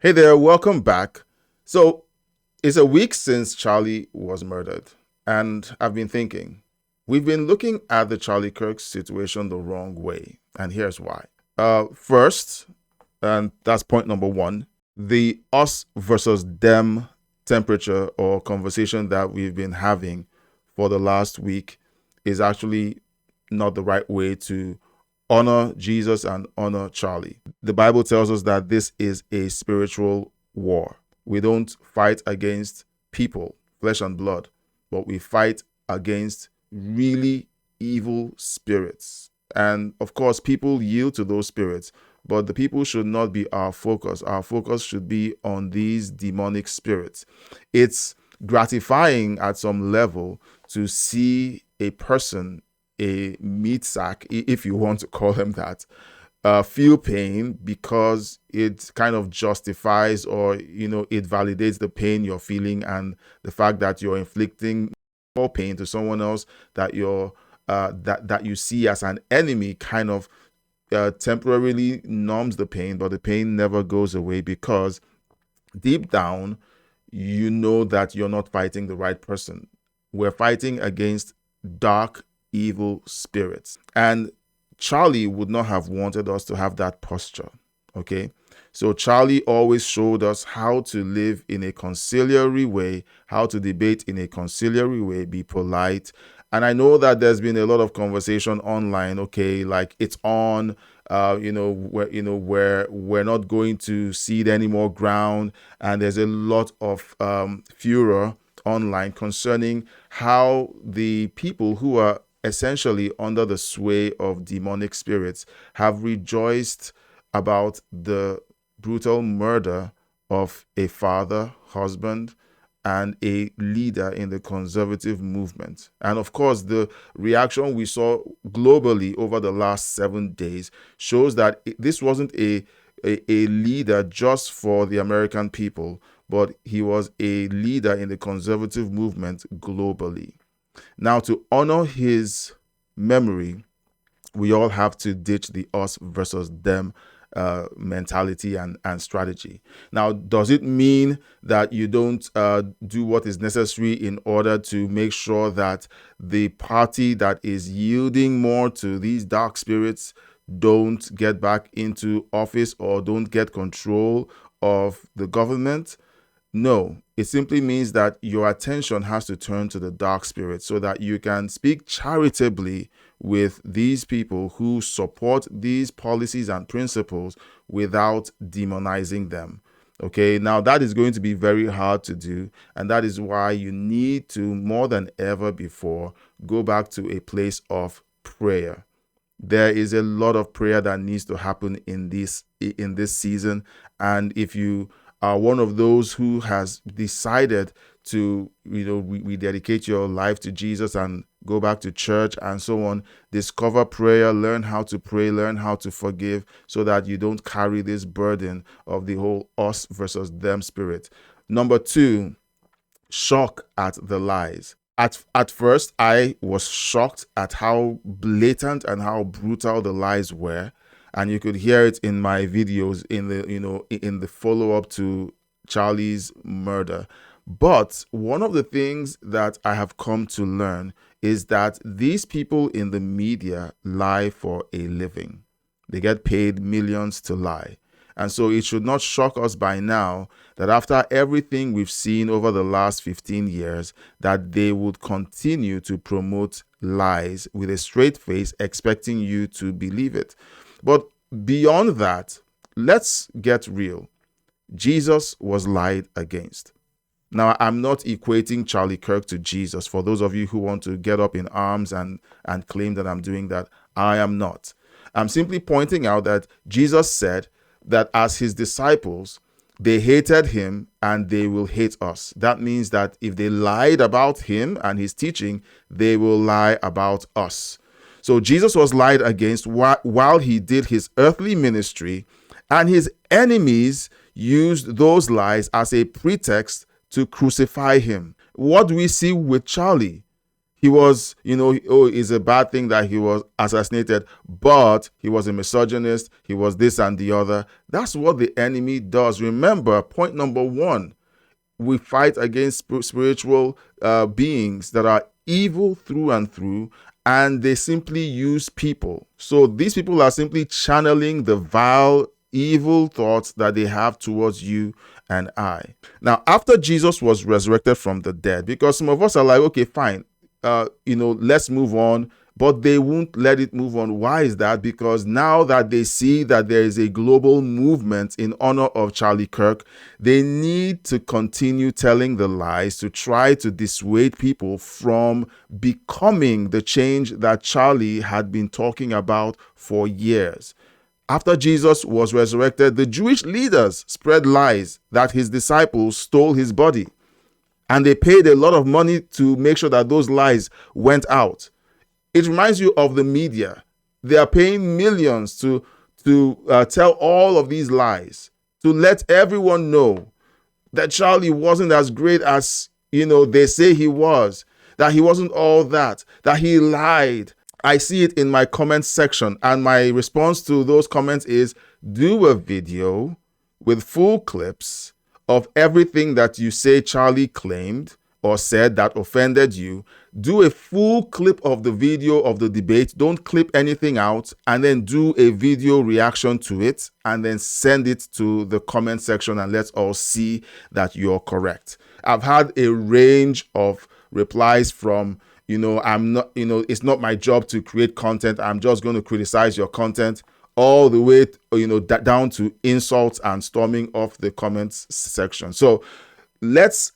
Hey there, welcome back. So, it's a week since Charlie was murdered, and I've been thinking, we've been looking at the Charlie Kirk situation the wrong way, and here's why. First, and that's point number one, the us versus them temperature or conversation that we've been having for the last week is actually not the right way to honor Jesus and honor Charlie. The Bible tells us that this is a spiritual war. We don't fight against people, flesh and blood, but we fight against really evil spirits. And of course, people yield to those spirits, but the people should not be our focus. Our focus should be on these demonic spirits. It's gratifying at some level to see a person, a meat sack, if you want to call him that, feel pain because it kind of justifies or it validates the pain you're feeling and the fact that you're inflicting more pain to someone else that that you see as an enemy kind of temporarily numbs the pain, but the pain never goes away because deep down you know that you're not fighting the right person. We're fighting against dark evil spirits. And Charlie would not have wanted us to have that posture. Okay. So Charlie always showed us how to live in a conciliatory way, how to debate in a conciliatory way, be polite. And I know that there's been a lot of conversation online. Okay, like it's on. Where we're not going to cede any more ground, and there's a lot of furor online concerning how the people who are essentially under the sway of demonic spirits have rejoiced about the brutal murder of a father, husband, and a leader in the conservative movement. And of course, the reaction we saw globally over the last 7 days shows that this wasn't a leader just for the American people, but he was a leader in the conservative movement globally. Now, to honor his memory, we all have to ditch the us versus them mentality and strategy. Now, does it mean that you don't do what is necessary in order to make sure that the party that is yielding more to these dark spirits don't get back into office or don't get control of the government? No, it simply means that your attention has to turn to the dark spirit so that you can speak charitably with these people who support these policies and principles without demonizing them. Okay, now that is going to be very hard to do, and that is why you need to, more than ever before, go back to a place of prayer. There is a lot of prayer that needs to happen in this season, and if you are one of those who has decided to rededicate your life to Jesus and go back to church and so on, discover prayer, learn how to pray, learn how to forgive, so that you don't carry this burden of the whole us versus them spirit. Number two, shock at the lies. At first, I was shocked at how blatant and how brutal the lies were, and you could hear it in my videos in the follow up to Charlie's murder. But one of the things that I have come to learn is that these people in the media lie for a living. They get paid millions to lie. And so it should not shock us by now that after everything we've seen over the last 15 years, that they would continue to promote lies with a straight face, expecting you to believe it. But beyond that, let's get real. Jesus was lied against. Now, I'm not equating Charlie Kirk to Jesus. For those of you who want to get up in arms and claim that I'm doing that, I am not. I'm simply pointing out that Jesus said that as his disciples, they hated him and they will hate us. That means that if they lied about him and his teaching, they will lie about us. So Jesus was lied against while he did his earthly ministry, and his enemies used those lies as a pretext to crucify him. What do we see with Charlie? He was, it's a bad thing that he was assassinated, but he was a misogynist. He was this and the other. That's what the enemy does. Remember, point number one, we fight against spiritual beings that are evil through and through, and they simply use people. So these people are simply channeling the vile, evil thoughts that they have towards you and I. Now, after Jesus was resurrected from the dead, because some of us are like, okay, fine, let's move on. But they won't let it move on. Why is that? Because now that they see that there is a global movement in honor of Charlie Kirk, they need to continue telling the lies to try to dissuade people from becoming the change that Charlie had been talking about for years. After Jesus was resurrected, the Jewish leaders spread lies that his disciples stole his body. And they paid a lot of money to make sure that those lies went out. It reminds you of the media. They are paying millions to tell all of these lies, to let everyone know that Charlie wasn't as great as, they say he was, that he wasn't all that he lied. I see it in my comment section, and my response to those comments is, do a video with full clips of everything that you say Charlie claimed or said that offended you. Do a full clip of the video of the debate. Don't clip anything out, and then do a video reaction to it, and then send it to the comment section, and let's all see that you're correct. I've had a range of replies from, I'm not, it's not my job to create content. I'm just going to criticize your content, all the way, down to insults and storming off the comments section. So let's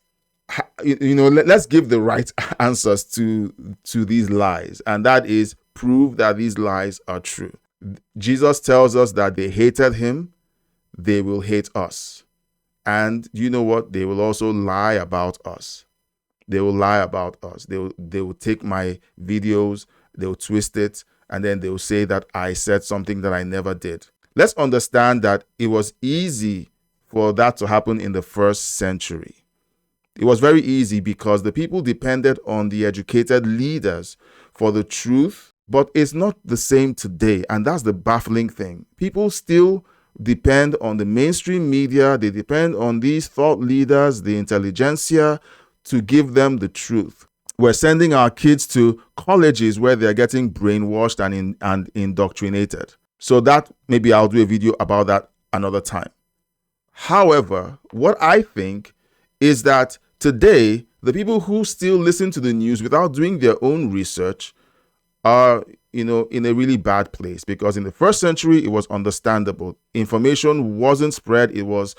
give the right answers to these lies, and that is prove that these lies are true. Jesus tells us that they hated him, they will hate us. And you know what? They will also lie about us. They will lie about us. They will take my videos, they will twist it, and then they will say that I said something that I never did. Let's understand that it was easy for that to happen in the first century. It was very easy because the people depended on the educated leaders for the truth, but it's not the same today. And that's the baffling thing. People still depend on the mainstream media. They depend on these thought leaders, the intelligentsia, to give them the truth. We're sending our kids to colleges where they're getting brainwashed and indoctrinated. So that maybe I'll do a video about that another time. However, what I think is that today, the people who still listen to the news without doing their own research are, in a really bad place, because in the first century, it was understandable. Information wasn't spread. It was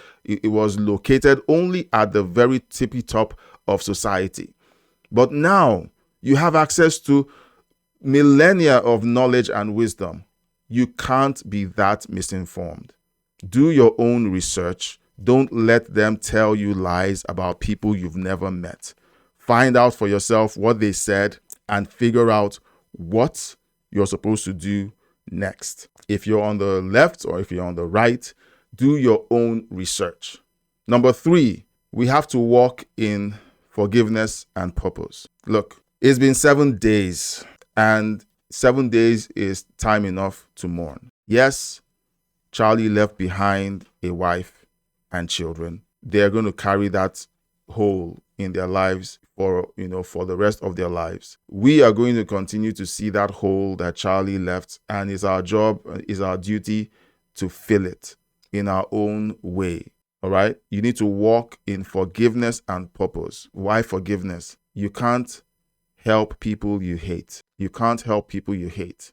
located only at the very tippy top of society. But now you have access to millennia of knowledge and wisdom. You can't be that misinformed. Do your own research. Don't let them tell you lies about people you've never met. Find out for yourself what they said and figure out what you're supposed to do next. If you're on the left or if you're on the right, do your own research. Number 3, we have to walk in forgiveness and purpose. Look, it's been 7 days, and 7 days is time enough to mourn. Yes, Charlie left behind a wife and children. They're going to carry that hole in their lives for the rest of their lives. We are going to continue to see that hole that Charlie left, and it's our job, it's our duty to fill it in our own way. All right? You need to walk in forgiveness and purpose. Why forgiveness? You can't help people you hate. You can't help people you hate.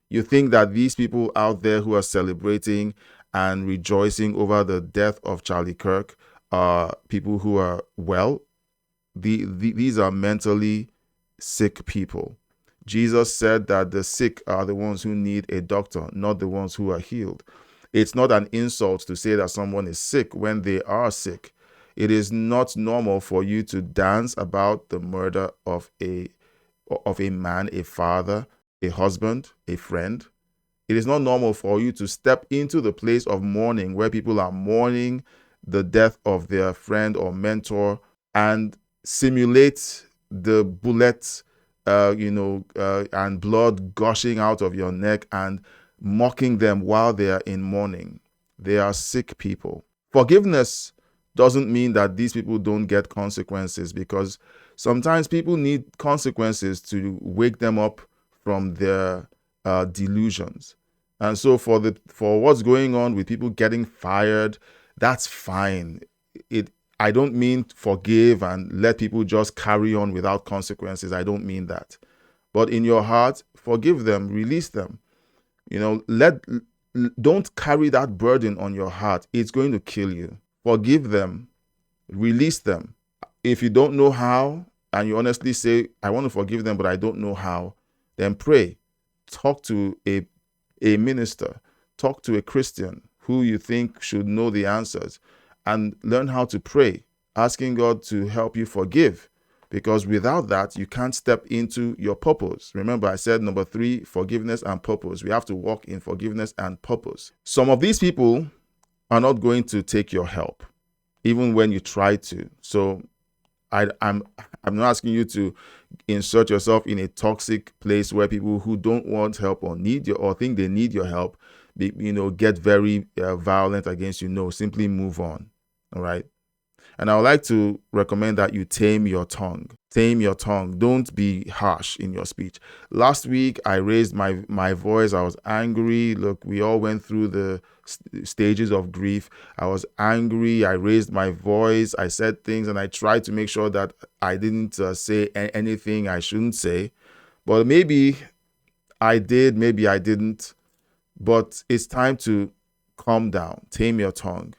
You think that these people out there who are celebrating and rejoicing over the death of Charlie Kirk are people who are well? These are mentally sick people. Jesus said that the sick are the ones who need a doctor, not the ones who are healed. It's not an insult to say that someone is sick when they are sick. It is not normal for you to dance about the murder of a man, a father, a husband, a friend. It is not normal for you to step into the place of mourning where people are mourning the death of their friend or mentor and simulate the bullet and blood gushing out of your neck and mocking them while they are in mourning. They are sick people. Forgiveness doesn't mean that these people don't get consequences, because sometimes people need consequences to wake them up from their delusions. And so for what's going on with people getting fired, that's fine. I don't mean forgive and let people just carry on without consequences. I don't mean that. But in your heart, forgive them, release them. Don't carry that burden on your heart. It's going to kill you. Forgive them, release them. If you don't know how, and you honestly say, I want to forgive them, but I don't know how, then pray. Talk to a minister. Talk to a Christian who you think should know the answers, and learn how to pray, asking God to help you forgive. Because without that, you can't step into your purpose. Remember, I said number 3, forgiveness and purpose. We have to walk in forgiveness and purpose. Some of these people are not going to take your help, even when you try to. So I'm not asking you to insert yourself in a toxic place where people who don't want help or think they need your help, get very violent against you. No, simply move on. All right. And I would like to recommend that you tame your tongue. Tame your tongue. Don't be harsh in your speech. Last week, I raised my voice. I was angry. Look, we all went through the stages of grief. I was angry. I raised my voice. I said things, and I tried to make sure that I didn't say anything I shouldn't say. But maybe I did, maybe I didn't. But it's time to calm down. Tame your tongue.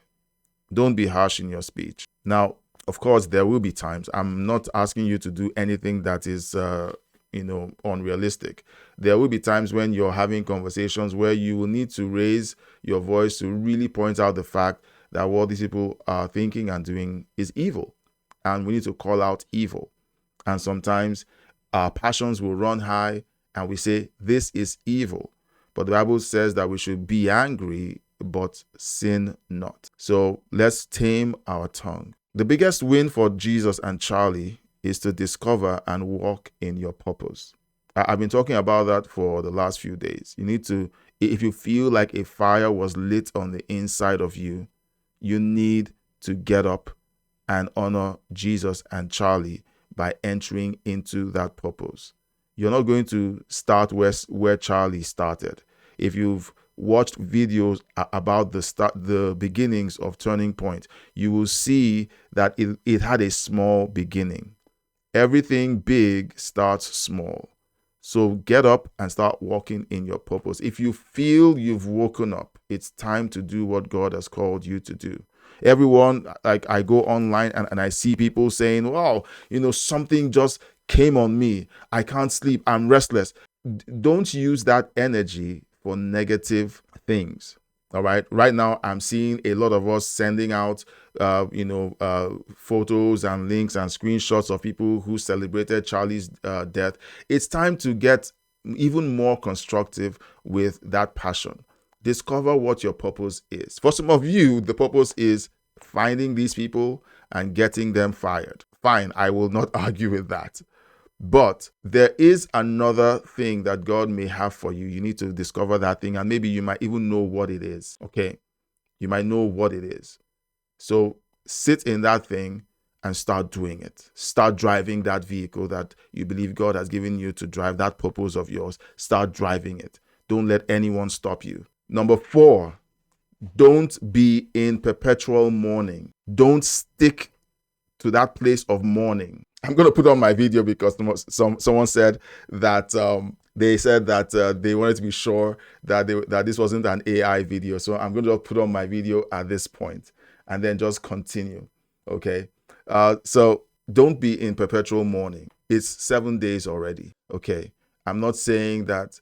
Don't be harsh in your speech. Now, of course, there will be times. I'm not asking you to do anything that is, unrealistic. There will be times when you're having conversations where you will need to raise your voice to really point out the fact that what these people are thinking and doing is evil. And we need to call out evil. And sometimes our passions will run high and we say, this is evil. But the Bible says that we should be angry, but sin not. So let's tame our tongue. The biggest win for Jesus and Charlie is to discover and walk in your purpose. I've been talking about that for the last few days. You need to, if you feel like a fire was lit on the inside of you, you need to get up and honor Jesus and Charlie by entering into that purpose. You're not going to start where Charlie started. If you've watched videos about the beginnings of Turning Point, you will see that it had a small beginning. Everything big starts small. So get up and start walking in your purpose. If you feel you've woken up, it's time to do what God has called you to do. Everyone, like I go online and I see people saying, wow, something just came on me. I can't sleep. I'm restless. Don't use that energy for negative things. All right. Right now, I'm seeing a lot of us sending out, photos and links and screenshots of people who celebrated Charlie's death. It's time to get even more constructive with that passion. Discover what your purpose is. For some of you, the purpose is finding these people and getting them fired. Fine. I will not argue with that. But there is another thing that God may have for you. You need to discover that thing, and maybe you might even know what it is. Okay. You might know what it is. So sit in that thing and start doing it. Start driving that vehicle that you believe God has given you to drive, that purpose of yours. Start driving it. Don't let anyone stop you. Number 4, don't be in perpetual mourning. Don't stick to that place of mourning. I'm going to put on my video because someone said that they said that they wanted to be sure that this wasn't an AI video. So I'm going to put on my video at this point and then just continue. Okay. So don't be in perpetual mourning. It's 7 days already. Okay. I'm not saying that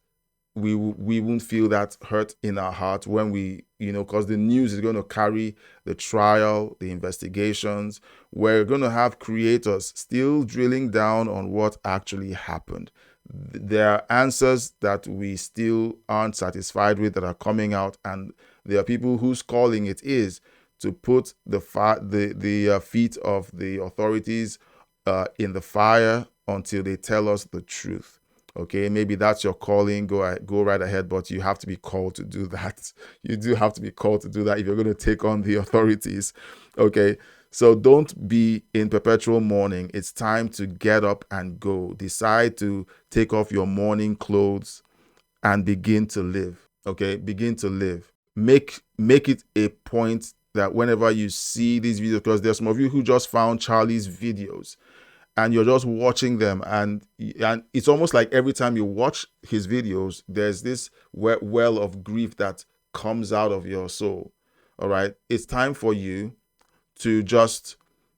we won't feel that hurt in our heart when because the news is going to carry the trial, the investigations. We're going to have creators still drilling down on what actually happened. There are answers that we still aren't satisfied with that are coming out, and there are people whose calling it is to put the feet of the authorities in the fire until they tell us the truth. Okay, maybe that's your calling. Go right ahead, but you have to be called to do that. You do have to be called to do that if you're going to take on the authorities. Okay, so don't be in perpetual mourning. It's time to get up and go. Decide to take off your mourning clothes and begin to live. Okay, begin to live. Make it a point that whenever you see these videos, because there's some of you who just found Charlie's videos and you're just watching them, and it's almost like every time you watch his videos, there's this well of grief that comes out of your soul. All right, it's time for you to just,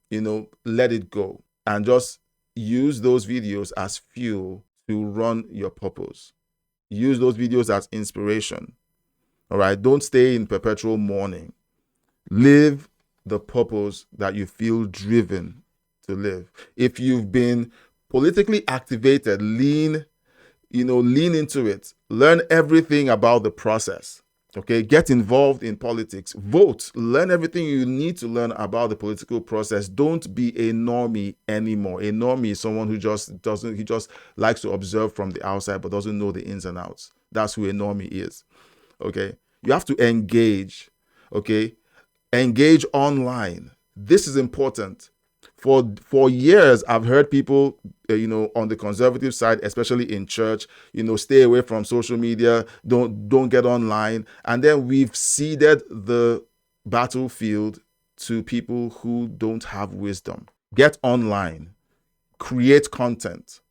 let it go and just use those videos as fuel to run your purpose. Use those videos as inspiration. All right, don't stay in perpetual mourning. Live the purpose that you feel driven to live. If you've been politically activated, lean into it. Learn everything about the process. Okay, get involved in politics. Vote. Learn everything you need to learn about the political process. Don't be a normie anymore. A normie is someone who just likes to observe from the outside but doesn't know the ins and outs. That's who a normie is. Okay, you have to engage. Okay, engage online. This is important. For years, I've heard people, on the conservative side, especially in church, stay away from social media, don't get online. And then we've ceded the battlefield to people who don't have wisdom. Get online, create content.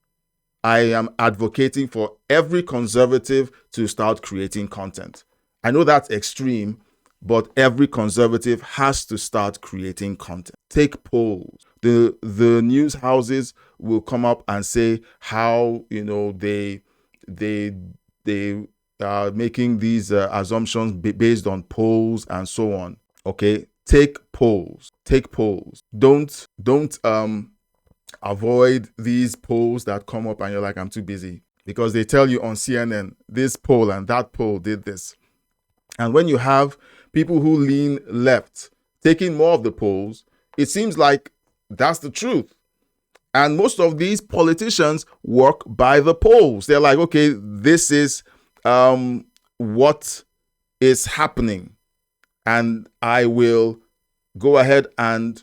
I am advocating for every conservative to start creating content. I know that's extreme, but every conservative has to start creating content. Take polls. The news houses will come up and say how they are making these assumptions based on polls and so on. Okay, take polls. Don't avoid these polls that come up and you're like, I'm too busy, because they tell you on CNN this poll and that poll did this. And when you have people who lean left taking more of the polls, it seems like that's the truth. And most of these politicians work by the polls. They're like, okay, this is what is happening, and I will go ahead and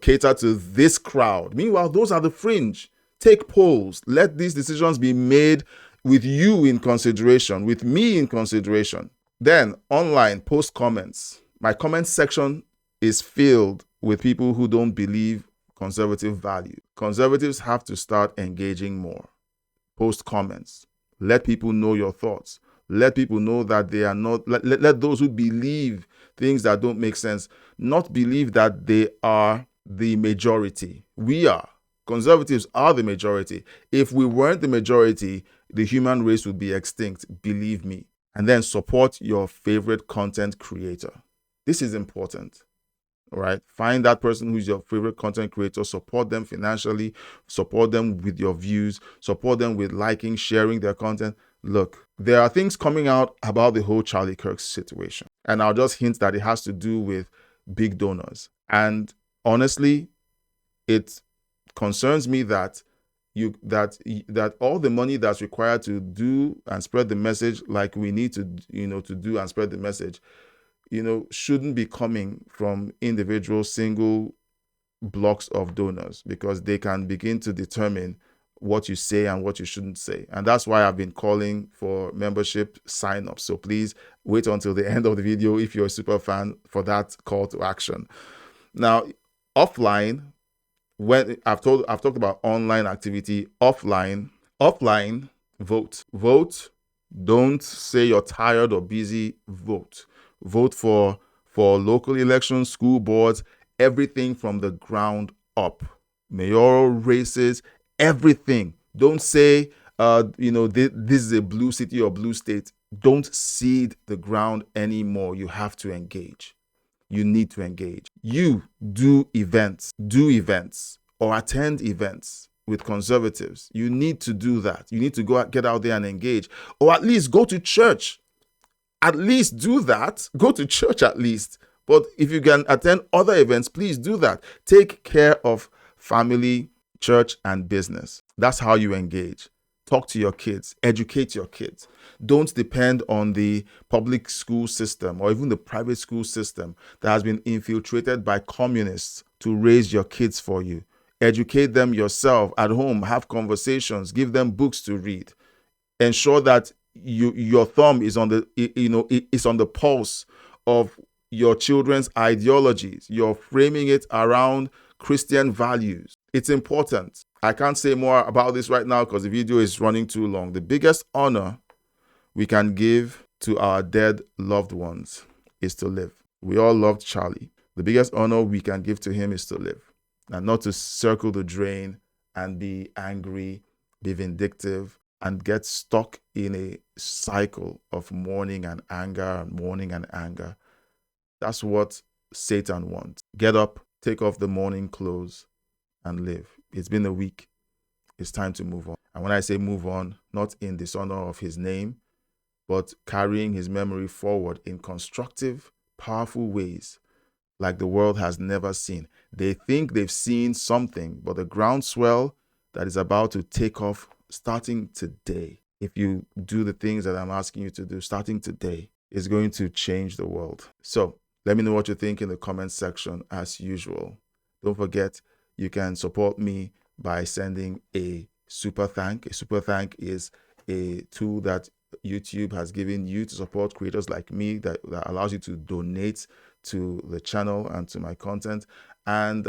cater to this crowd. Meanwhile, those are the fringe. Take polls. Let these decisions be made with you in consideration, with me in consideration. Then online, post comments. My comment section is filled with people who don't believe conservative value. Conservatives have to start engaging more. Post comments. Let people know your thoughts. Let people know that they are not, let those who believe things that don't make sense not believe that they are the majority. We are. Conservatives are the majority. If we weren't the majority, the human race would be extinct. Believe me. And then support your favorite content creator. This is important. All right. Find that person who's your favorite content creator, support them financially, support them with your views, support them with liking, sharing their content. Look, there are things coming out about the whole Charlie Kirk situation. And I'll just hint that it has to do with big donors. And honestly, it concerns me that that all the money that's required to do and spread the message like we need to, to do and spread the message, shouldn't be coming from individual single blocks of donors, because they can begin to determine what you say and what you shouldn't say. And that's why I've been calling for membership sign-ups. So please wait until the end of the video if you're a super fan for that call to action. Now, offline, when I've talked about online activity, offline, vote. Don't say you're tired or busy. Vote for local elections, school boards, everything from the ground up. Mayoral races, everything. Don't say, this is a blue city or blue state. Don't cede the ground anymore. You have to engage. You need to engage. You do events or attend events with conservatives. You need to do that. You need to get out there and engage, or at least go to church. At least do that. Go to church at least. But if you can attend other events, please do that. Take care of family, church and business. That's how you engage. Talk to your kids, educate your kids. Don't depend on the public school system or even the private school system that has been infiltrated by communists to raise your kids for you. Educate them yourself at home, have conversations, give them books to read. Ensure that your thumb is on the pulse of your children's ideologies. You're framing it around Christian values. It's important. I can't say more about this right now because the video is running too long. The biggest honor we can give to our dead loved ones is to live. We all loved Charlie. The biggest honor we can give to him is to live, and not to circle the drain and be angry, be vindictive, and get stuck in a cycle of mourning and anger and mourning and anger. That's what Satan wants. Get up, take off the mourning clothes, and live. It's been a week. It's time to move on. And when I say move on, not in dishonor of his name, but carrying his memory forward in constructive, powerful ways like the world has never seen. They think they've seen something, but the groundswell that is about to take off starting today, if you do the things that I'm asking you to do starting today, is going to change the world. So let me know what you think in the comments section as usual. Don't forget, you can support me by sending a super thank. A super thank is a tool that YouTube has given you to support creators like me that allows you to donate to the channel and to my content. And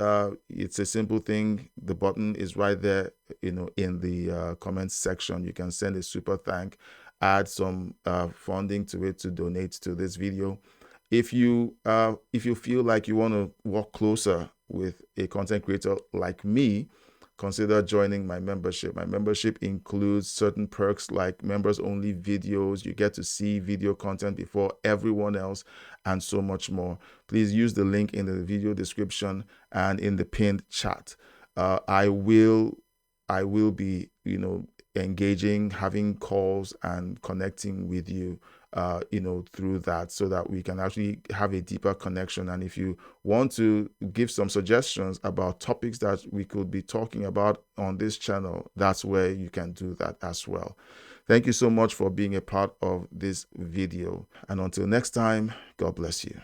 it's a simple thing. The button is right there, in the comments section. You can send a super thank, add some funding to it to donate to this video. If you feel like you want to work closer with a content creator like me, consider joining my membership. My membership includes certain perks like members-only videos. You get to see video content before everyone else, and so much more. Please use the link in the video description and in the pinned chat. I will be, engaging, having calls, and connecting with you, through that, so that we can actually have a deeper connection. And if you want to give some suggestions about topics that we could be talking about on this channel, that's where you can do that as well. Thank you so much for being a part of this video. And until next time, God bless you.